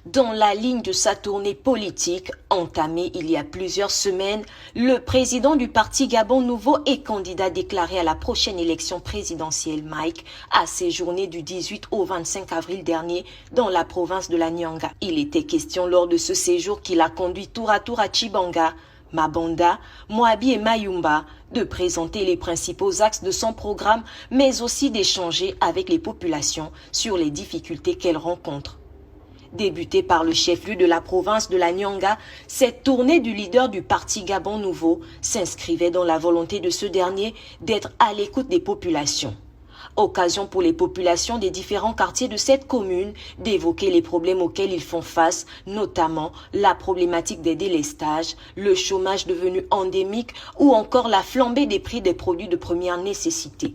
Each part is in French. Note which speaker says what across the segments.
Speaker 1: Dans la ligne de sa tournée politique, entamée il y a plusieurs semaines, le président du parti Gabon Nouveau et candidat déclaré à la prochaine élection présidentielle, Mike, a séjourné du 18 au 25 avril dernier dans la province de la Nyanga. Il était question lors de ce séjour qu'il a conduit tour à tour à Tchibanga, Mabanda, Moabi et Mayumba, de présenter les principaux axes de son programme, mais aussi d'échanger avec les populations sur les difficultés qu'elles rencontrent. Débutée par le chef-lieu de la province de la Nyanga, cette tournée du leader du parti Gabon Nouveau s'inscrivait dans la volonté de ce dernier d'être à l'écoute des populations. Occasion pour les populations des différents quartiers de cette commune d'évoquer les problèmes auxquels ils font face, notamment la problématique des délestages, le chômage devenu endémique ou encore la flambée des prix des produits de première nécessité.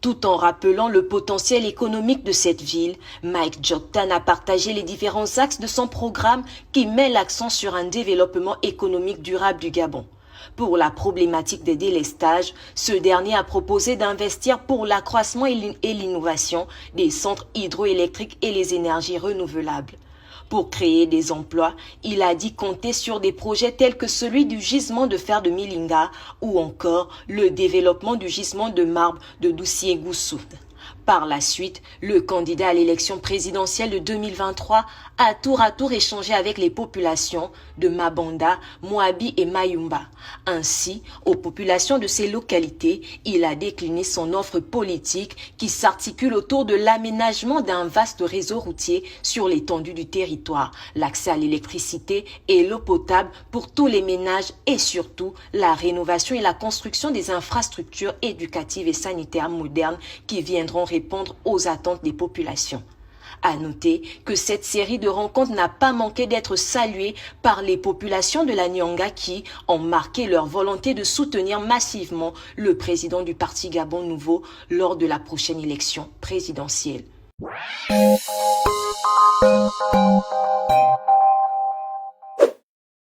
Speaker 1: Tout en rappelant le potentiel économique de cette ville, Mike Joktan a partagé les différents axes de son programme qui met l'accent sur un développement économique durable du Gabon. Pour la problématique des délestages, ce dernier a proposé d'investir pour l'accroissement et l'innovation des centres hydroélectriques et les énergies renouvelables. Pour créer des emplois, il a dit compter sur des projets tels que celui du gisement de fer de Milinga ou encore le développement du gisement de marbre de Doussier-Goussou. Par la suite, le candidat à l'élection présidentielle de 2023 a tour à tour échangé avec les populations de Mabanda, Moabi et Mayumba. Ainsi, aux populations de ces localités, il a décliné son offre politique qui s'articule autour de l'aménagement d'un vaste réseau routier sur l'étendue du territoire, l'accès à l'électricité et l'eau potable pour tous les ménages et surtout la rénovation et la construction des infrastructures éducatives et sanitaires modernes qui viendront répondre aux attentes des populations. À noter que cette série de rencontres n'a pas manqué d'être saluée par les populations de la Nyanga qui ont marqué leur volonté de soutenir massivement le président du parti Gabon Nouveau lors de la prochaine élection présidentielle.